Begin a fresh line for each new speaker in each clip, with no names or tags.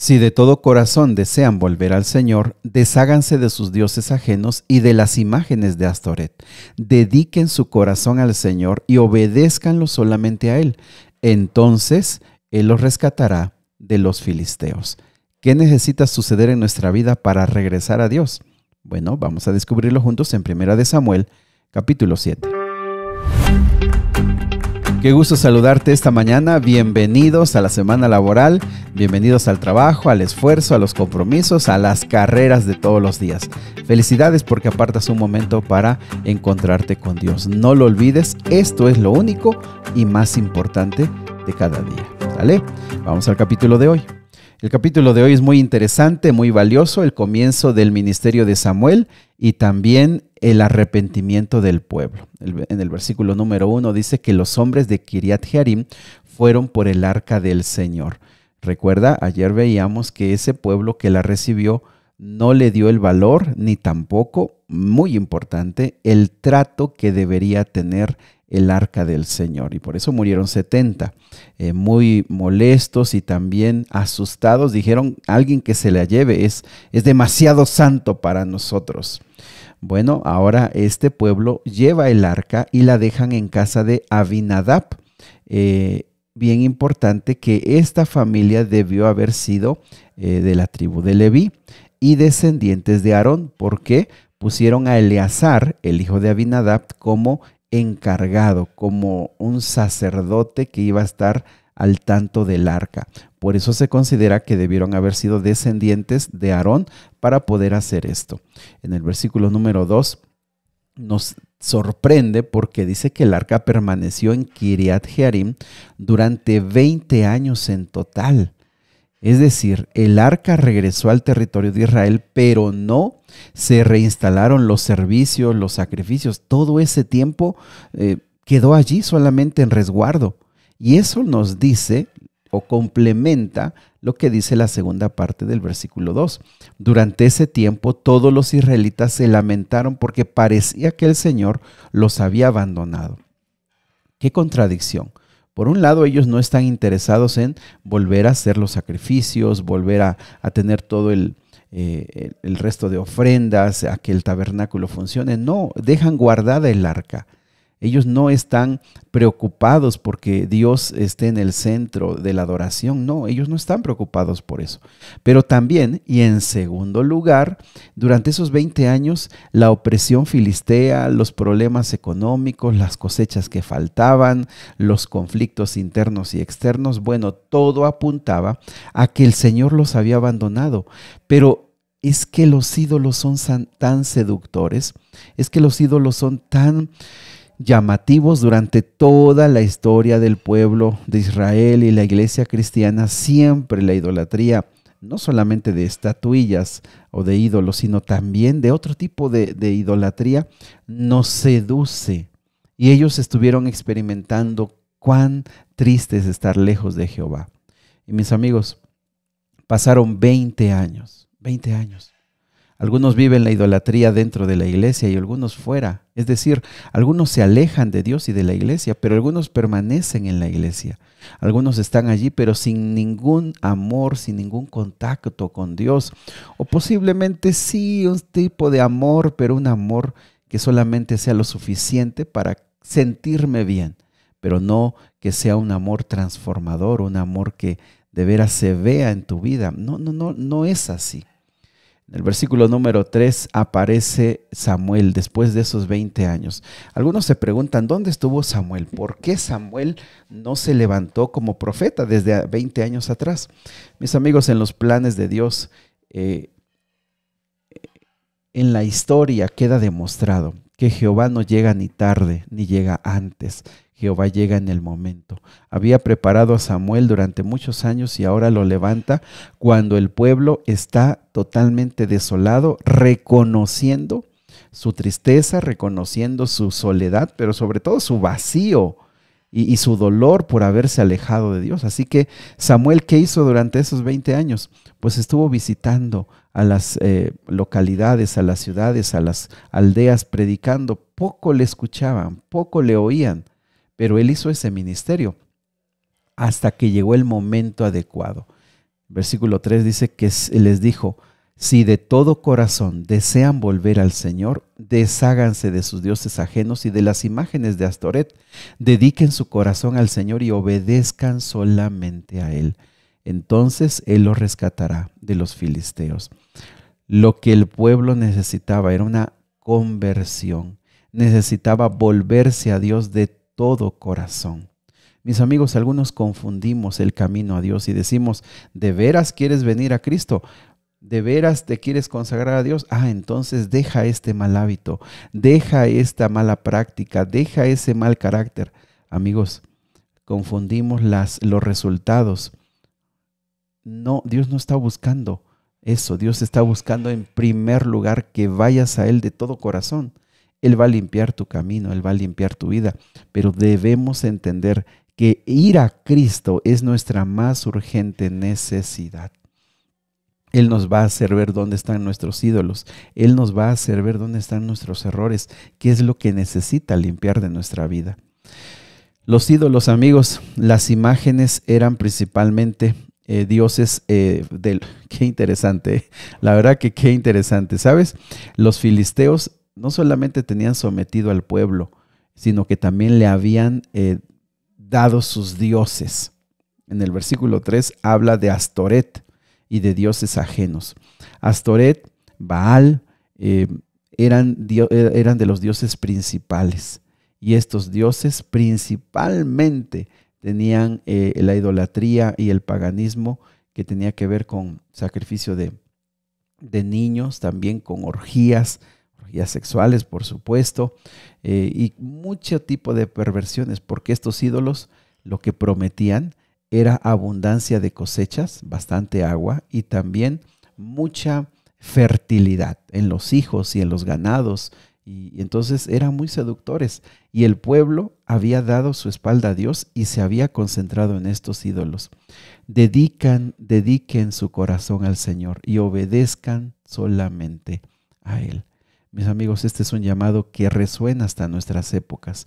Si de todo corazón desean volver al Señor, desháganse de sus dioses ajenos y de las imágenes de Astoret. Dediquen su corazón al Señor y obedézcanlo solamente a Él. Entonces Él los rescatará de los filisteos. ¿Qué necesita suceder en nuestra vida para regresar a Dios? Bueno, vamos a descubrirlo juntos en 1 Samuel, capítulo 7. Qué gusto saludarte esta mañana. Bienvenidos a la semana laboral, bienvenidos al trabajo, al esfuerzo, a los compromisos, a las carreras de todos los días. Felicidades porque apartas un momento para encontrarte con Dios. No lo olvides, esto es lo único y más importante de cada día. ¿Sale? Vamos al capítulo de hoy. El capítulo de hoy es muy interesante, muy valioso, el comienzo del ministerio de Samuel y también el arrepentimiento del pueblo. En el versículo número 1 dice que los hombres de Kiriat Jearim fueron por el arca del Señor. Recuerda, ayer veíamos que ese pueblo que la recibió no le dio el valor ni tampoco, muy importante, el trato que debería tener el arca del Señor, y por eso murieron 70, muy molestos y también asustados. Dijeron, alguien que se la lleve, es demasiado santo para nosotros. Bueno, ahora este pueblo lleva el arca y la dejan en casa de Abinadab. Bien importante que esta familia debió haber sido de la tribu de Leví y descendientes de Aarón, porque pusieron a Eleazar, el hijo de Abinadab, como encargado, como un sacerdote que iba a estar al tanto del arca. Por eso se considera que debieron haber sido descendientes de Aarón para poder hacer esto. En el versículo número 2 nos sorprende porque dice que el arca permaneció en Kiriat Jearim durante 20 años en total. Es decir, el arca regresó al territorio de Israel, pero no se reinstalaron los servicios, los sacrificios. Todo ese tiempo quedó allí solamente en resguardo. Y eso nos dice o complementa lo que dice la segunda parte del versículo 2. Durante ese tiempo todos los israelitas se lamentaron porque parecía que el Señor los había abandonado. ¡Qué contradicción! Por un lado, ellos no están interesados en volver a hacer los sacrificios, volver a tener todo el resto de ofrendas, a que el tabernáculo funcione. No, dejan guardada el arca. Ellos no están preocupados porque Dios esté en el centro de la adoración. No, ellos no están preocupados por eso. Pero también, y en segundo lugar, durante esos 20 años, la opresión filistea, los problemas económicos, las cosechas que faltaban, los conflictos internos y externos, bueno, todo apuntaba a que el Señor los había abandonado. Pero es que los ídolos son tan seductores, es que los ídolos son tan llamativos durante toda la historia del pueblo de Israel y la iglesia cristiana. Siempre la idolatría, no solamente de estatuillas o de ídolos, sino también de otro tipo de idolatría, nos seduce. Y ellos estuvieron experimentando cuán triste es estar lejos de Jehová. Y mis amigos, pasaron 20 años. Algunos viven la idolatría dentro de la iglesia y algunos fuera. Es decir, algunos se alejan de Dios y de la iglesia, pero algunos permanecen en la iglesia. Algunos están allí, pero sin ningún amor, sin ningún contacto con Dios. O posiblemente sí, un tipo de amor, pero un amor que solamente sea lo suficiente para sentirme bien, pero no que sea un amor transformador, un amor que de veras se vea en tu vida. No es así. En el versículo número 3 aparece Samuel después de esos 20 años. Algunos se preguntan, ¿dónde estuvo Samuel? ¿Por qué Samuel no se levantó como profeta desde 20 años atrás? Mis amigos, en los planes de Dios, en la historia queda demostrado que Jehová no llega ni tarde, ni llega antes. Jehová llega en el momento. Había preparado a Samuel durante muchos años y ahora lo levanta cuando el pueblo está totalmente desolado, reconociendo su tristeza, reconociendo su soledad, pero sobre todo su vacío y su dolor por haberse alejado de Dios. Así que Samuel, ¿qué hizo durante esos 20 años? Pues estuvo visitando a las localidades, a las ciudades, a las aldeas, predicando. Poco le escuchaban, poco le oían. Pero él hizo ese ministerio hasta que llegó el momento adecuado. Versículo 3 dice que les dijo: si de todo corazón desean volver al Señor, desháganse de sus dioses ajenos y de las imágenes de Astoret. Dediquen su corazón al Señor y obedezcan solamente a Él. Entonces Él los rescatará de los filisteos. Lo que el pueblo necesitaba era una conversión. Necesitaba volverse a Dios de todo corazón. Mis amigos, algunos confundimos el camino a Dios y decimos: ¿de veras quieres venir a Cristo? ¿De veras te quieres consagrar a Dios? Entonces deja este mal hábito, deja esta mala práctica, deja ese mal carácter. Amigos, confundimos los resultados. No, Dios no está buscando eso. Dios está buscando en primer lugar que vayas a Él de todo corazón. Él va a limpiar tu camino, Él va a limpiar tu vida, pero debemos entender que ir a Cristo es nuestra más urgente necesidad. Él nos va a hacer ver dónde están nuestros ídolos. Él nos va a hacer ver dónde están nuestros errores, qué es lo que necesita limpiar de nuestra vida. Los ídolos, amigos, las imágenes eran principalmente dioses qué interesante, la verdad que qué interesante. ¿Sabes? Los filisteos no solamente tenían sometido al pueblo, sino que también le habían dado sus dioses. En el versículo 3 habla de Astoret y de dioses ajenos. Astoret, Baal, eran de los dioses principales. Y estos dioses principalmente tenían la idolatría y el paganismo, que tenía que ver con sacrificio de niños, también con orgías sexuales, por supuesto, y mucho tipo de perversiones, porque estos ídolos lo que prometían era abundancia de cosechas, bastante agua y también mucha fertilidad en los hijos y en los ganados. Y entonces eran muy seductores. Y el pueblo había dado su espalda a Dios y se había concentrado en estos ídolos. Dediquen su corazón al Señor y obedezcan solamente a Él. Mis amigos, este es un llamado que resuena hasta nuestras épocas.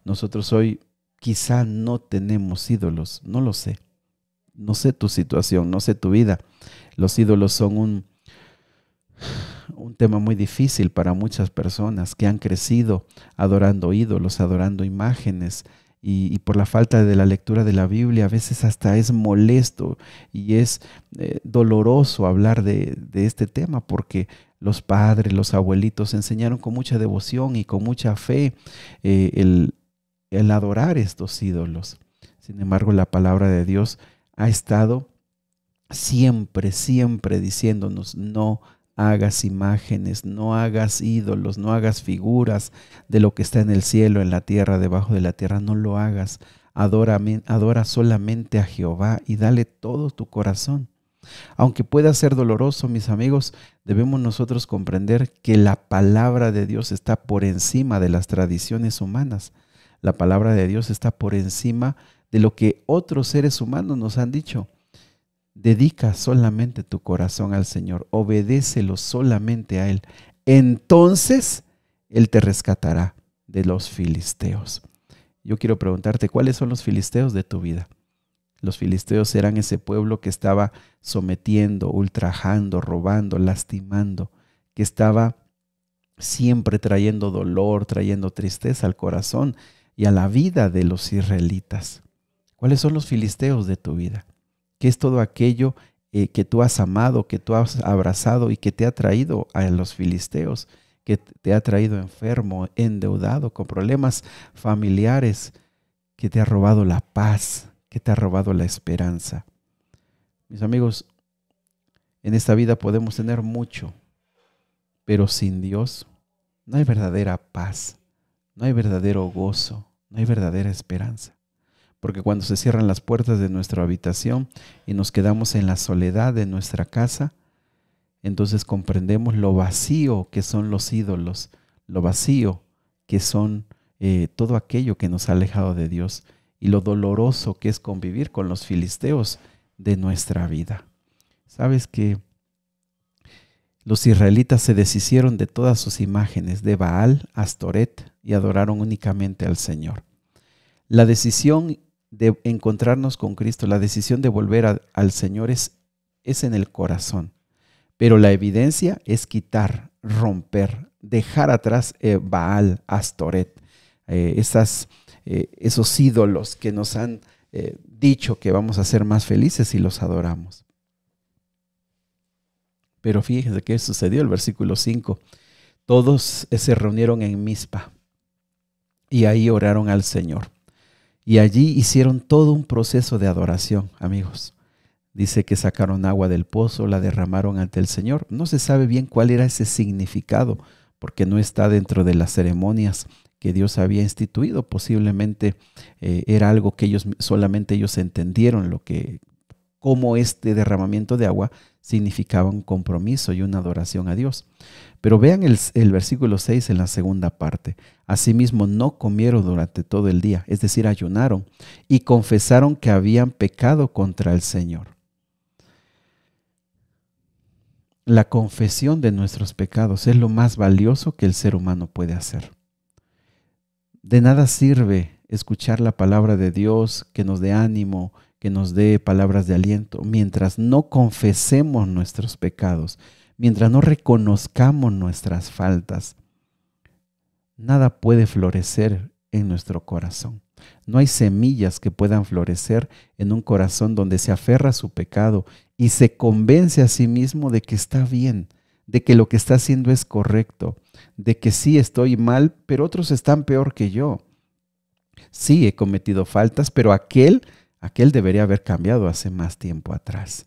Nosotros hoy quizá no tenemos ídolos, no lo sé. No sé tu situación, no sé tu vida. Los ídolos son un tema muy difícil para muchas personas que han crecido adorando ídolos, adorando imágenes. Y por la falta de la lectura de la Biblia, a veces hasta es molesto y es doloroso hablar de este tema, porque los padres, los abuelitos enseñaron con mucha devoción y con mucha fe el adorar estos ídolos. Sin embargo, la palabra de Dios ha estado siempre diciéndonos: no hagas imágenes, no hagas ídolos, no hagas figuras de lo que está en el cielo, en la tierra, debajo de la tierra. No lo hagas. Adora solamente a Jehová y dale todo tu corazón. Aunque pueda ser doloroso, mis amigos, debemos nosotros comprender que la palabra de Dios está por encima de las tradiciones humanas. La palabra de Dios está por encima de lo que otros seres humanos nos han dicho. Dedica solamente tu corazón al Señor, obedécelo solamente a Él. Entonces Él te rescatará de los filisteos. Yo quiero preguntarte, ¿cuáles son los filisteos de tu vida? Los filisteos eran ese pueblo que estaba sometiendo, ultrajando, robando, lastimando, que estaba siempre trayendo dolor, trayendo tristeza al corazón y a la vida de los israelitas. ¿Cuáles son los filisteos de tu vida? ¿Qué es todo aquello que tú has amado, que tú has abrazado y que te ha traído a los filisteos, que te ha traído enfermo, endeudado, con problemas familiares, que te ha robado la paz, que te ha robado la esperanza? Mis amigos, en esta vida podemos tener mucho, pero sin Dios no hay verdadera paz, no hay verdadero gozo, no hay verdadera esperanza. Porque cuando se cierran las puertas de nuestra habitación y nos quedamos en la soledad de nuestra casa, entonces comprendemos lo vacío que son los ídolos, lo vacío que son todo aquello que nos ha alejado de Dios y lo doloroso que es convivir con los filisteos de nuestra vida. ¿Sabes que los israelitas se deshicieron de todas sus imágenes, de Baal, Astoret, y adoraron únicamente al Señor? La decisión de encontrarnos con Cristo, la decisión de volver al Señor es es en el corazón. Pero la evidencia es quitar, romper, dejar atrás Baal, Astoret, esos ídolos que nos han dicho que vamos a ser más felices si los adoramos. Pero fíjense qué sucedió, el versículo 5. Todos se reunieron en Mizpa y ahí oraron al Señor. Y allí hicieron todo un proceso de adoración, amigos. Dice que sacaron agua del pozo, la derramaron ante el Señor. No se sabe bien cuál era ese significado, porque no está dentro de las ceremonias que Dios había instituido. Posiblemente era algo que solamente ellos entendieron, cómo este derramamiento de agua significaba un compromiso y una adoración a Dios. Pero vean el versículo 6 en la segunda parte. Asimismo no comieron durante todo el día, es decir, ayunaron y confesaron que habían pecado contra el Señor. La confesión de nuestros pecados es lo más valioso que el ser humano puede hacer. De nada sirve escuchar la palabra de Dios que nos dé ánimo, que nos dé palabras de aliento, mientras no confesemos nuestros pecados, mientras no reconozcamos nuestras faltas. Nada puede florecer en nuestro corazón. No hay semillas que puedan florecer en un corazón donde se aferra a su pecado y se convence a sí mismo de que está bien, de que lo que está haciendo es correcto, de que sí estoy mal, pero otros están peor que yo. Sí, he cometido faltas, pero aquel debería haber cambiado hace más tiempo atrás.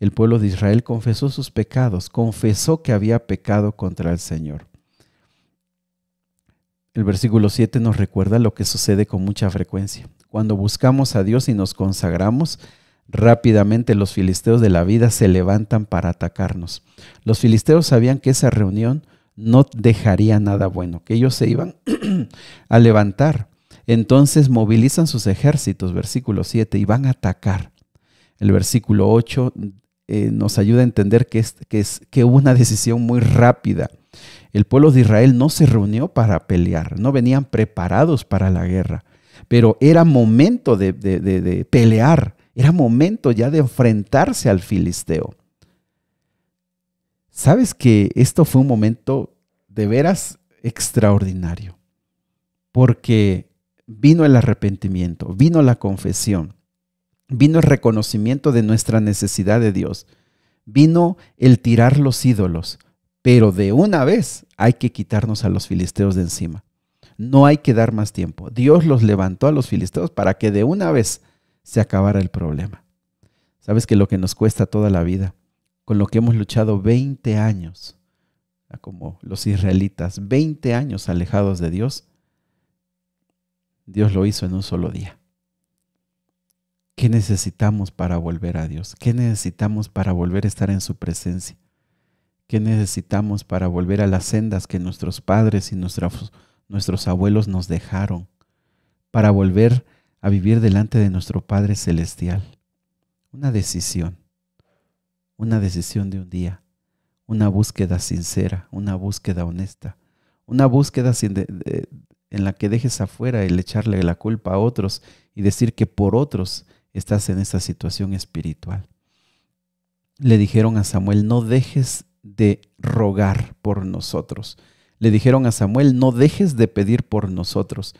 El pueblo de Israel confesó sus pecados, confesó que había pecado contra el Señor. El versículo 7 nos recuerda lo que sucede con mucha frecuencia. Cuando buscamos a Dios y nos consagramos, rápidamente los filisteos de la vida se levantan para atacarnos. Los filisteos sabían que esa reunión no dejaría nada bueno, que ellos se iban a levantar. Entonces movilizan sus ejércitos, versículo 7, y van a atacar. El versículo 8 nos ayuda a entender que hubo una decisión muy rápida. El pueblo de Israel no se reunió para pelear, no venían preparados para la guerra, pero era momento de pelear, era momento ya de enfrentarse al filisteo. ¿Sabes que esto fue un momento de veras extraordinario? Porque vino el arrepentimiento, vino la confesión, vino el reconocimiento de nuestra necesidad de Dios, vino el tirar los ídolos, pero de una vez hay que quitarnos a los filisteos de encima. No hay que dar más tiempo. Dios los levantó a los filisteos para que de una vez se acabara el problema. ¿Sabes que lo que nos cuesta toda la vida, con lo que hemos luchado 20 años, como los israelitas, 20 años alejados de Dios, Dios lo hizo en un solo día? ¿Qué necesitamos para volver a Dios? ¿Qué necesitamos para volver a estar en su presencia? ¿Qué necesitamos para volver a las sendas que nuestros padres y nuestros abuelos nos dejaron? Para volver a vivir delante de nuestro Padre Celestial. Una decisión de un día, una búsqueda sincera, una búsqueda honesta, una búsqueda en la que dejes afuera el echarle la culpa a otros y decir que por otros estás en esta situación espiritual. Le dijeron a Samuel, no dejes de rogar por nosotros. Le dijeron a Samuel, no dejes de pedir por nosotros.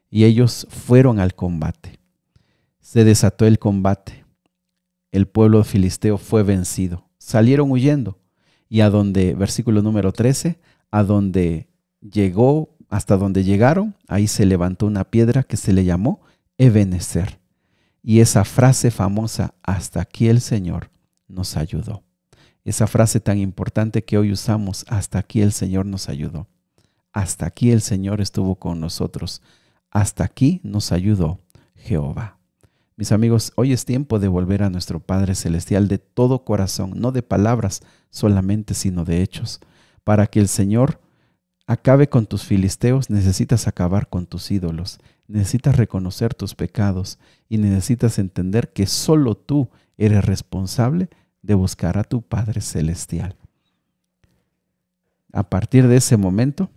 Y ellos fueron al combate. Se desató el combate. El pueblo filisteo fue vencido. Salieron huyendo. Y versículo número 13, hasta donde llegaron, ahí se levantó una piedra que se le llamó Ebenezer. Y esa frase famosa, hasta aquí el Señor nos ayudó. Esa frase tan importante que hoy usamos, hasta aquí el Señor nos ayudó. Hasta aquí el Señor estuvo con nosotros. Hasta aquí nos ayudó Jehová. Mis amigos, hoy es tiempo de volver a nuestro Padre Celestial de todo corazón, no de palabras solamente, sino de hechos. Para que el Señor acabe con tus filisteos, necesitas acabar con tus ídolos. Necesitas reconocer tus pecados y necesitas entender que solo tú eres responsable de buscar a tu Padre Celestial. A partir de ese momento,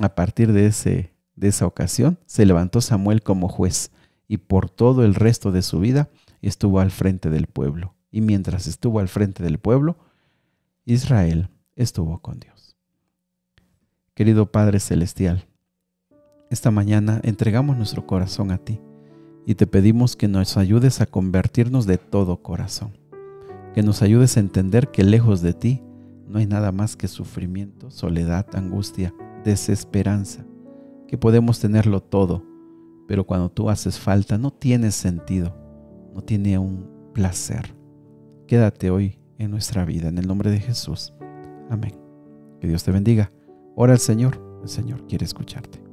a partir de esa ocasión, se levantó Samuel como juez y por todo el resto de su vida estuvo al frente del pueblo. y mientras estuvo al frente del pueblo, Israel estuvo con Dios. Querido Padre Celestial, esta mañana entregamos nuestro corazón a ti y te pedimos que nos ayudes a convertirnos de todo corazón, que nos ayudes a entender que lejos de ti no hay nada más que sufrimiento, soledad, angustia, desesperanza, que podemos tenerlo todo, pero cuando tú haces falta no tiene sentido, no tiene un placer. Quédate hoy en nuestra vida, en el nombre de Jesús. Amén. Que Dios te bendiga. Ora al Señor, el Señor quiere escucharte.